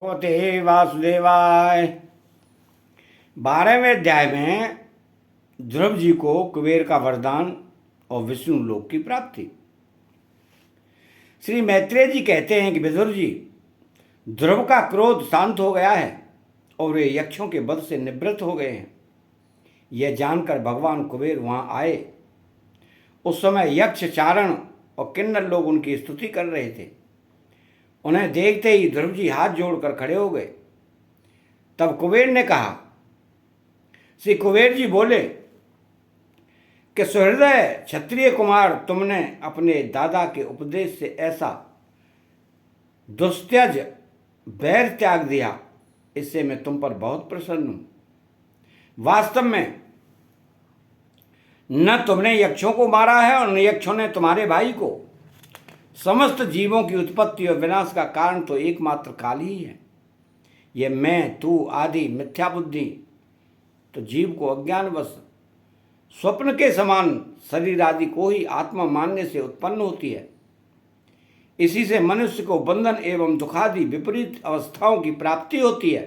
भगवते वासुदेवाय। 12वें अध्याय में ध्रुव जी को कुबेर का वरदान और विष्णु लोक की प्राप्ति। श्री मैत्रेय जी कहते हैं कि विदुर जी, ध्रुव का क्रोध शांत हो गया है और वे यक्षों के वध से निवृत्त हो गए हैं। यह जानकर भगवान कुबेर वहां आए। उस समय यक्ष, चारण और किन्नर लोग उनकी स्तुति कर रहे थे। उन्हें देखते ही ध्रुव जी हाथ जोड़कर खड़े हो गए। तब कुबेर ने कहा, श्री कुबेर जी बोले कि सुहृदय क्षत्रिय कुमार, तुमने अपने दादा के उपदेश से ऐसा दुस्त्यज बैर त्याग दिया, इससे मैं तुम पर बहुत प्रसन्न हूं। वास्तव में न तुमने यक्षों को मारा है और न यक्षों ने तुम्हारे भाई को। समस्त जीवों की उत्पत्ति और विनाश का कारण तो एकमात्र काल ही है। यह मैं, तू आदि मिथ्या बुद्धि तो जीव को अज्ञानवश स्वप्न के समान शरीर आदि को ही आत्मा मानने से उत्पन्न होती है। इसी से मनुष्य को बंधन एवं दुखादि विपरीत अवस्थाओं की प्राप्ति होती है।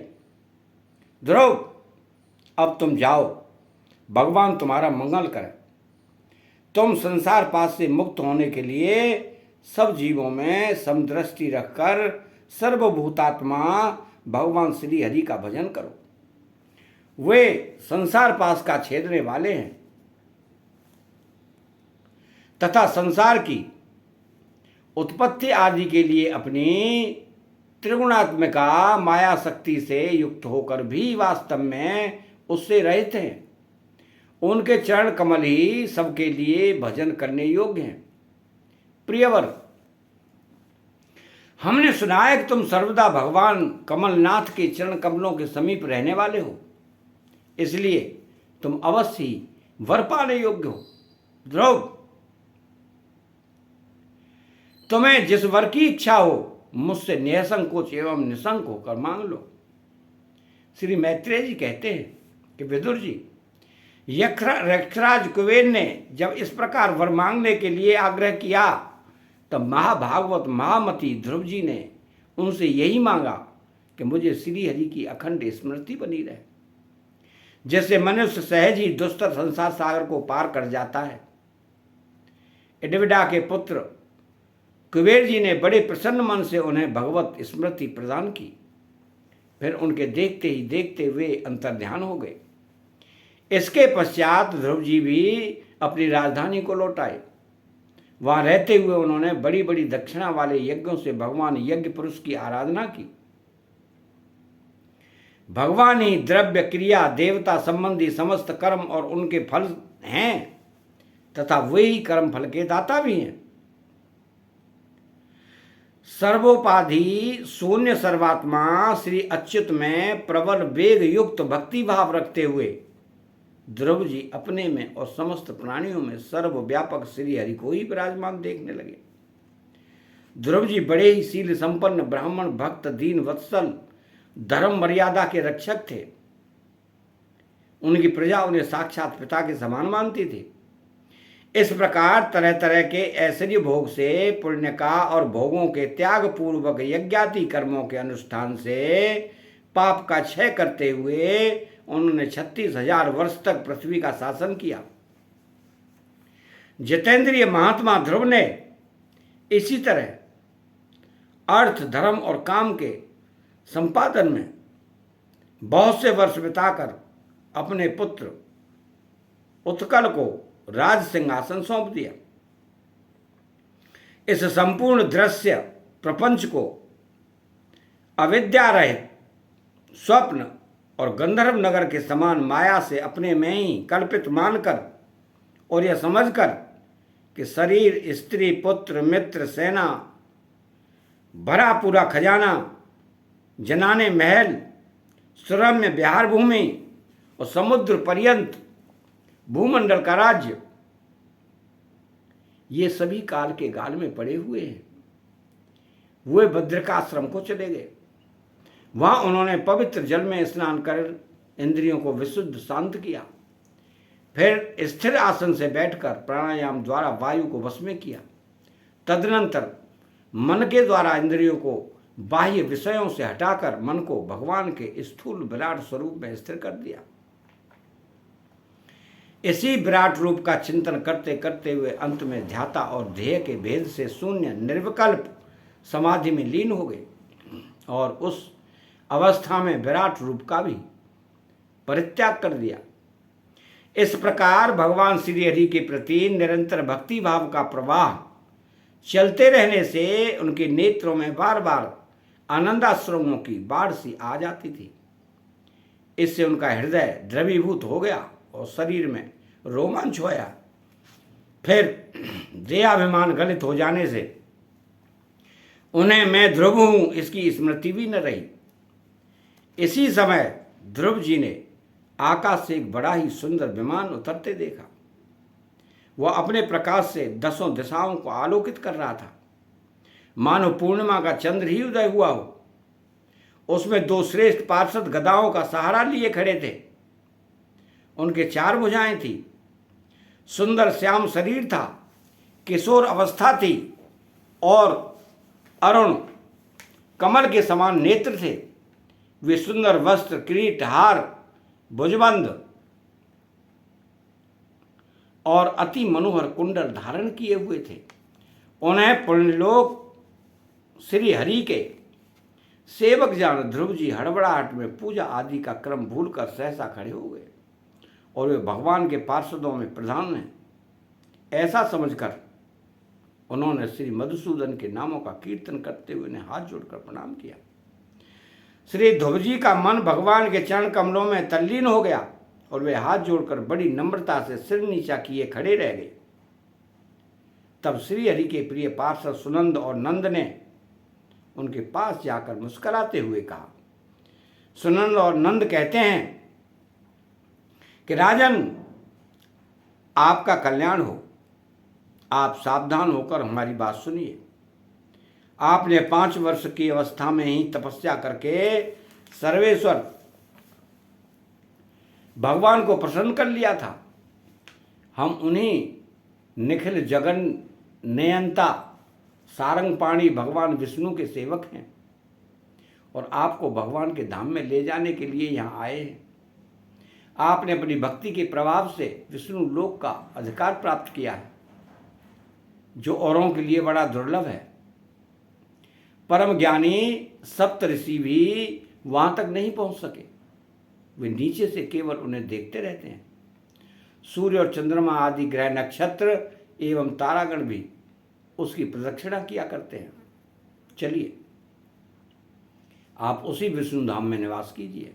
ध्रुव, अब तुम जाओ, भगवान तुम्हारा मंगल करे। तुम संसार पास से मुक्त होने के लिए सब जीवों में समदृष्टि रखकर सर्वभूतात्मा भगवान श्री हरि का भजन करो। वे संसार पास का छेदने वाले हैं तथा संसार की उत्पत्ति आदि के लिए अपनी त्रिगुणात्मिका माया शक्ति से युक्त होकर भी वास्तव में उससे रहित हैं। उनके चरण कमल ही सबके लिए भजन करने योग्य हैं। प्रियवर, हमने सुना है कि तुम सर्वदा भगवान कमलनाथ के चरण कमलों के समीप रहने वाले हो, इसलिए तुम अवश्य ही वर पाने योग्य हो। ध्रुव, तुम्हें जिस वर की इच्छा हो मुझसे निसंकोच एवं निसंक होकर मांग लो। श्री मैत्रेय जी कहते हैं कि विदुर जी, यक्षराज कुबेर ने जब इस प्रकार वर मांगने के लिए आग्रह किया तब महाभागवत महामती ध्रुव जी ने उनसे यही मांगा कि मुझे श्री हरि की अखंड स्मृति बनी रहे। जैसे मनुष्य सहज ही दुस्तर संसार सागर को पार कर जाता है। इडविडा के पुत्र कुबेर जी ने बड़े प्रसन्न मन से उन्हें भगवत स्मृति प्रदान की। फिर उनके देखते ही देखते वे अंतर्ध्यान हो गए। इसके पश्चात ध्रुव जी भी अपनी राजधानी को लौट आए। वहां रहते हुए उन्होंने बड़ी बड़ी दक्षिणा वाले यज्ञों से भगवान यज्ञ पुरुष की आराधना की। भगवान ही द्रव्य, क्रिया, देवता संबंधी समस्त कर्म और उनके फल हैं तथा वे ही कर्म फल के दाता भी हैं। सर्वोपाधि शून्य सर्वात्मा श्री अच्युत में प्रबल वेग युक्त भक्ति भाव रखते हुए ध्रुव जी अपने में और समस्त प्राणियों में सर्वव्यापक श्री हरि को ही विराजमान देखने लगे। ध्रुव जी बड़े ही शील संपन्न ब्राह्मण भक्त, दीन वत्सल, धर्म मर्यादा के रक्षक थे। उनकी प्रजा उन्हें साक्षात पिता के समान मानती थी। इस प्रकार तरह तरह के ऐश्वर्य भोग से, पुण्य का और भोगों के त्याग पूर्वक यज्ञादि कर्मों के अनुष्ठान से पाप का क्षय करते हुए उन्होंने 36,000 वर्ष तक पृथ्वी का शासन किया। जितेंद्रिय महात्मा ध्रुव ने इसी तरह अर्थ, धर्म और काम के संपादन में बहुत से वर्ष बिताकर अपने पुत्र उत्कल को राज सिंहासन सौंप दिया। इस संपूर्ण दृश्य प्रपंच को अविद्या रहित स्वप्न और गंधर्व नगर के समान माया से अपने में ही कल्पित मानकर और यह समझकर कि शरीर, स्त्री, पुत्र, मित्र, सेना, भरा पूरा खजाना, जनाने महल, सुरम्य विहार भूमि और समुद्र पर्यंत भूमंडल का राज्य, ये सभी काल के गाल में पड़े हुए हैं। वे बद्रिकाश्रम को चले गए। वहां उन्होंने पवित्र जल में स्नान कर इंद्रियों को विशुद्ध शांत किया। फिर स्थिर आसन से बैठकर प्राणायाम द्वारा वायु को वश में किया। तदनंतर मन के द्वारा इंद्रियों को बाह्य विषयों से हटाकर मन को भगवान के स्थूल विराट स्वरूप में स्थिर कर दिया। इसी विराट रूप का चिंतन करते करते हुए अंत में ध्याता और ध्येय के भेद से शून्य निर्विकल्प समाधि में लीन हो गए और उस अवस्था में विराट रूप का भी परित्याग कर दिया। इस प्रकार भगवान श्री हरि के प्रति निरंतर भक्ति भाव का प्रवाह चलते रहने से उनके नेत्रों में बार बार आनंदाश्रुओं की बाढ़ सी आ जाती थी। इससे उनका हृदय द्रवीभूत हो गया और शरीर में रोमांच होया। फिर देहाभिमान गलित हो जाने से उन्हें मैं ध्रुव हूं इसकी स्मृति भी न रही। इसी समय ध्रुव जी ने आकाश से एक बड़ा ही सुंदर विमान उतरते देखा। वह अपने प्रकाश से दसों दिशाओं को आलोकित कर रहा था, मानो पूर्णिमा का चंद्र ही उदय हुआ हो। उसमें दो श्रेष्ठ पार्षद गदाओं का सहारा लिए खड़े थे। उनके 4 भुजाएं थी, सुंदर श्याम शरीर था, किशोर अवस्था थी और अरुण कमल के समान नेत्र थे। वे सुंदर वस्त्र, किरीट, हार, भुजबंद और अति मनोहर कुंडल धारण किए हुए थे। उन्हें पुण्यलोक श्री हरि के सेवक जान ध्रुव जी हड़बड़ाहट में पूजा आदि का क्रम भूलकर सहसा खड़े हो गए और वे भगवान के पार्षदों में प्रधान हैं ऐसा समझकर उन्होंने श्री मधुसूदन के नामों का कीर्तन करते हुए उन्हें हाथ जोड़कर प्रणाम किया। श्री ध्रुव जी का मन भगवान के चरण कमलों में तल्लीन हो गया और वे हाथ जोड़कर बड़ी नम्रता से सिर नीचा किए खड़े रह गए। तब श्री हरि के प्रिय पार्षद सुनंद और नंद ने उनके पास जाकर मुस्कुराते हुए कहा। सुनंद और नंद कहते हैं कि राजन, आपका कल्याण हो। आप सावधान होकर हमारी बात सुनिए। आपने 5 वर्ष की अवस्था में ही तपस्या करके सर्वेश्वर भगवान को प्रसन्न कर लिया था। हम उन्हीं निखिल जगन नयनता सारंगपाणी भगवान विष्णु के सेवक हैं और आपको भगवान के धाम में ले जाने के लिए यहाँ आए हैं। आपने अपनी भक्ति के प्रभाव से विष्णु लोक का अधिकार प्राप्त किया है, जो औरों के लिए बड़ा दुर्लभ है। परम ज्ञानी सप्त ऋषि भी वहां तक नहीं पहुंच सके। वे नीचे से केवल उन्हें देखते रहते हैं। सूर्य और चंद्रमा आदि ग्रह, नक्षत्र एवं तारागण भी उसकी प्रदक्षिणा किया करते हैं। चलिए, आप उसी विष्णु धाम में निवास कीजिए।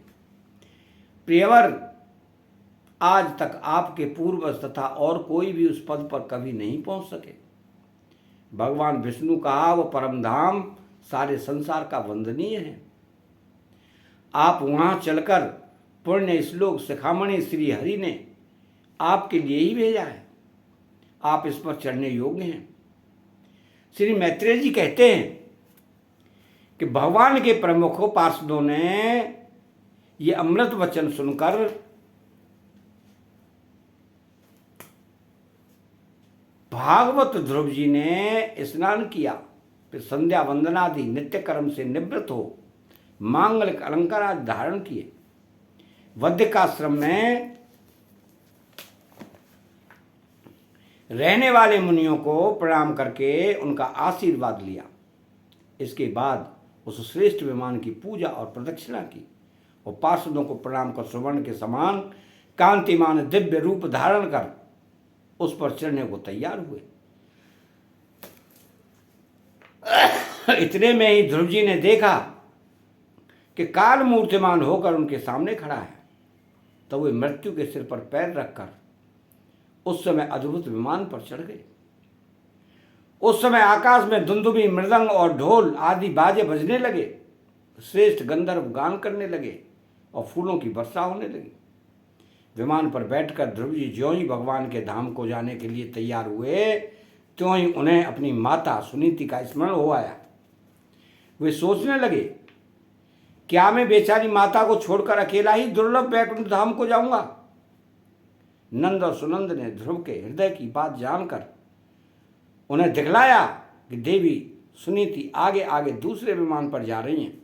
प्रियवर, आज तक आपके पूर्वज तथा और कोई भी उस पद पर कभी नहीं पहुंच सके। भगवान विष्णु का वो परम धाम सारे संसार का वंदनीय है। आप वहां चलकर पुण्य श्लोक शिखामणि श्री हरि ने आपके लिए ही भेजा है। आप इस पर चढ़ने योग्य हैं। श्री मैत्रेय जी कहते हैं कि भगवान के प्रमुखों पार्षदों ने ये अमृत वचन सुनकर भागवत ध्रुव जी ने स्नान किया, फिर संध्या वंदनादि नित्य कर्म से निवृत्त हो मांगलिक अलंकार आदि धारण किए। वध्यकाश्रम में रहने वाले मुनियों को प्रणाम करके उनका आशीर्वाद लिया। इसके बाद उस श्रेष्ठ विमान की पूजा और प्रदक्षिणा की और पार्षदों को प्रणाम कर सुवर्ण के समान कांतिमान दिव्य रूप धारण कर उस पर चढ़ने को तैयार हुए। इतने में ही ध्रुव जी ने देखा कि काल मूर्तिमान होकर उनके सामने खड़ा है। तो वे मृत्यु के सिर पर पैर रखकर उस समय अद्भुत विमान पर चढ़ गए। उस समय आकाश में दुंदुभी, मृदंग और ढोल आदि बाजे बजने लगे। श्रेष्ठ गंधर्व गान करने लगे और फूलों की वर्षा होने लगी। विमान पर बैठकर ध्रुव जी ज्यों ही भगवान के धाम को जाने के लिए तैयार हुए, त्यों ही उन्हें अपनी माता सुनीति का स्मरण हो आया। वे सोचने लगे, क्या मैं बेचारी माता को छोड़कर अकेला ही दुर्लभ वैकुंठ धाम को जाऊंगा? नंद और सुनंद ने ध्रुव के हृदय की बात जानकर उन्हें दिखलाया कि देवी सुनीति आगे आगे दूसरे विमान पर जा रही हैं।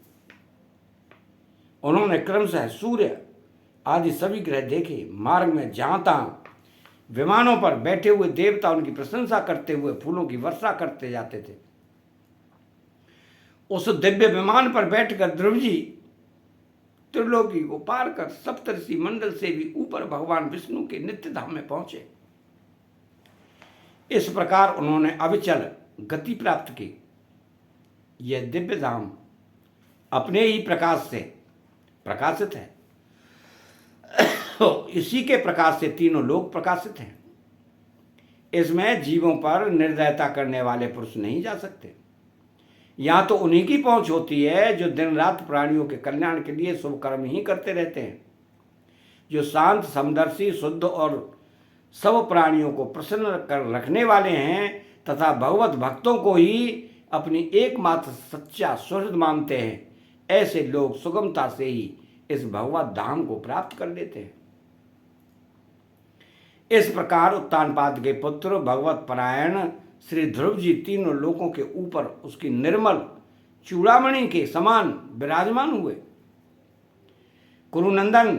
उन्होंने क्रमशः सूर्य आदि सभी ग्रह देखे। मार्ग में जहां तहां विमानों पर बैठे हुए देवता उनकी प्रशंसा करते हुए फूलों की वर्षा करते जाते थे। उस दिव्य विमान पर बैठकर ध्रुव जी त्रिलोकी को पार कर सप्तऋषि मंडल से भी ऊपर भगवान विष्णु के नित्य धाम में पहुंचे। इस प्रकार उन्होंने अविचल गति प्राप्त की। यह दिव्य धाम अपने ही प्रकाश से प्रकाशित है। इसी के प्रकाश से तीनों लोक प्रकाशित हैं। इसमें जीवों पर निर्दयता करने वाले पुरुष नहीं जा सकते। यहाँ तो उन्हीं की पहुंच होती है जो दिन रात प्राणियों के कल्याण के लिए शुभ कर्म ही करते रहते हैं, जो शांत, समदर्शी, शुद्ध और सब प्राणियों को प्रसन्न कर रखने वाले हैं तथा भगवत भक्तों को ही अपनी एकमात्र सच्चा सुहृद मानते हैं। ऐसे लोग सुगमता से ही इस भगवत धाम को प्राप्त कर लेते हैं। इस प्रकार उत्तानपाद के पुत्र भगवत परायण श्री ध्रुव जी तीनों लोकों के ऊपर उसकी निर्मल चूड़ामणि के समान विराजमान हुए। कुरुनंदन,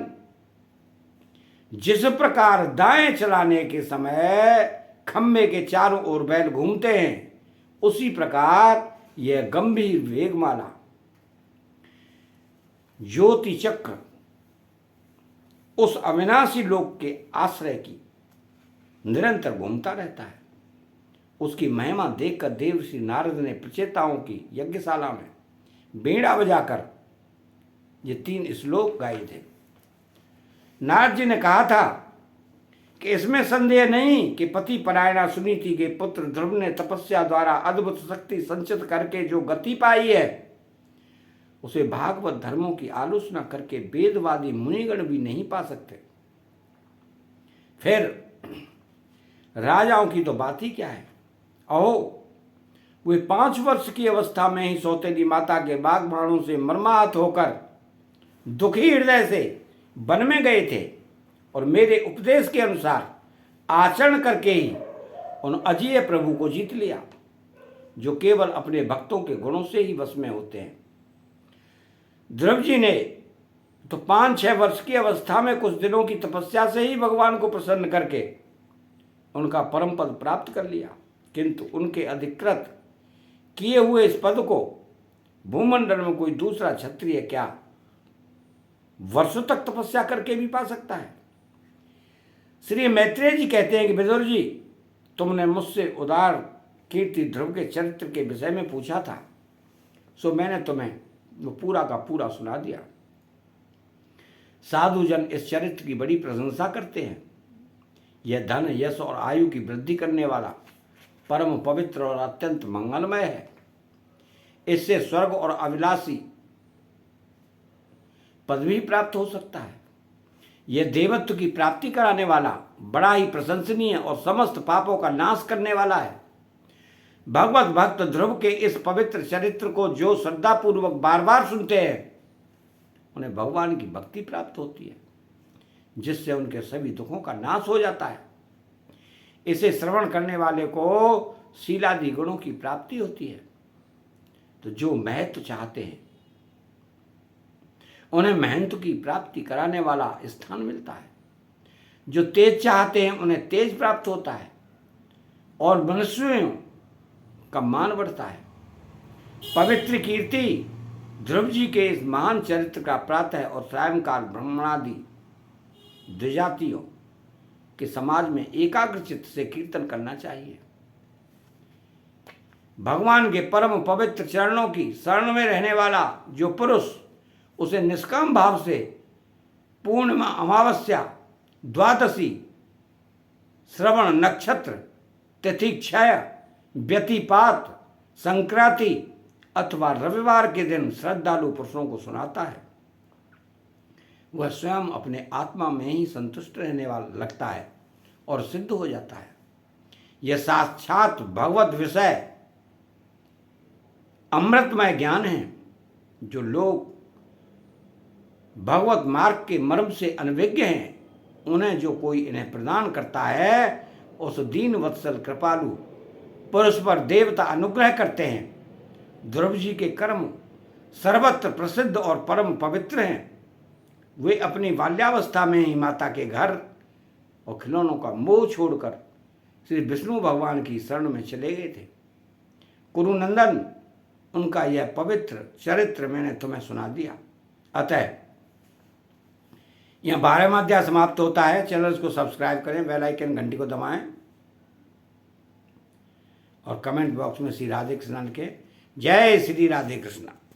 जिस प्रकार दाएं चलाने के समय खम्भे के चारों ओर बैल घूमते हैं, उसी प्रकार यह गंभीर वेगमाला ज्योति चक्र उस अविनाशी लोक के आश्रय की निरंतर घूमता रहता है। उसकी महिमा देखकर देवर्षि नारद ने प्रचेताओं की यज्ञशाला में बीड़ा बजाकर ये 3 श्लोक गाए थे। नारद जी ने कहा था कि इसमें संदेह नहीं कि पति परायणा सुनीति के पुत्र ध्रुव ने तपस्या द्वारा अद्भुत शक्ति संचित करके जो गति पाई है, उसे भागवत धर्मों की आलोचना करके वेदवादी मुनिगण भी नहीं पा सकते। फिर राजाओं की तो बात ही क्या है। अहो, वे 5 वर्ष की अवस्था में ही सौतेली माता के बागबाणों से मर्माहत होकर दुखी हृदय से वन में गए थे और मेरे उपदेश के अनुसार आचरण करके ही उन अजीय प्रभु को जीत लिया, जो केवल अपने भक्तों के गुणों से ही वश में होते हैं। ध्रुव जी ने तो 5-6 वर्ष की अवस्था में कुछ दिनों की तपस्या से ही भगवान को प्रसन्न करके उनका परम पद प्राप्त कर लिया, किंतु उनके अधिकृत किए हुए इस पद को भूमंडल में कोई दूसरा क्षत्रिय क्या वर्षों तक तपस्या करके भी पा सकता है। श्री मैत्रेय जी कहते हैं कि विदुर जी, तुमने मुझसे उदार कीर्ति ध्रुव के चरित्र के विषय में पूछा था, सो मैंने तुम्हें वो पूरा का पूरा सुना दिया। साधुजन इस चरित्र की बड़ी प्रशंसा करते हैं। यह धन, यश और आयु की वृद्धि करने वाला, परम पवित्र और अत्यंत मंगलमय है। इससे स्वर्ग और अविनाशी पद भी प्राप्त हो सकता है। यह देवत्व की प्राप्ति कराने वाला, बड़ा ही प्रशंसनीय और समस्त पापों का नाश करने वाला है। भगवत भक्त ध्रुव के इस पवित्र चरित्र को जो श्रद्धापूर्वक बार बार सुनते हैं, उन्हें भगवान की भक्ति प्राप्त होती है, जिससे उनके सभी दुखों का नाश हो जाता है। इसे श्रवण करने वाले को शीलादि गुणों की प्राप्ति होती है। तो जो महत्व चाहते हैं उन्हें महत्व की प्राप्ति कराने वाला स्थान मिलता है। जो तेज चाहते हैं उन्हें तेज प्राप्त होता है और मनुष्यों का मान बढ़ता है। पवित्र कीर्ति ध्रुव जी के इस महान चरित्र का प्रातः और सायंकाल ब्राह्मणादि द्विजातियों के समाज में एकाग्र चित्त से कीर्तन करना चाहिए। भगवान के परम पवित्र चरणों की शरण में रहने वाला जो पुरुष उसे निष्काम भाव से पूर्णिमा, अमावस्या, द्वादशी, श्रवण नक्षत्र, तिथि क्षय, व्यतिपात, संक्रांति अथवा रविवार के दिन श्रद्धालु पुरुषों को सुनाता है, वह स्वयं अपने आत्मा में ही संतुष्ट रहने वाला लगता है और सिद्ध हो जाता है। यह साक्षात भगवत विषय अमृतमय ज्ञान है। जो लोग भगवत मार्ग के मर्म से अनभिज्ञ हैं, उन्हें जो कोई इन्हें प्रदान करता है, उस दीन वत्सल कृपालु पुरुष पर देवता अनुग्रह करते हैं ध्रुव जी के कर्म सर्वत्र प्रसिद्ध और परम पवित्र हैं। वे अपनी बाल्यावस्था में ही माता के घर और खिलौनों का मोह छोड़कर श्री विष्णु भगवान की शरण में चले गए थे। कुरुनंदन, उनका यह पवित्र चरित्र मैंने तुम्हें सुना दिया। अतः यह 12वां अध्याय समाप्त होता है। चैनल को सब्सक्राइब करें, बेल आइकन घंटी को दबाएं और कमेंट बॉक्स में श्री राधे कृष्ण के जय श्री राधे कृष्ण।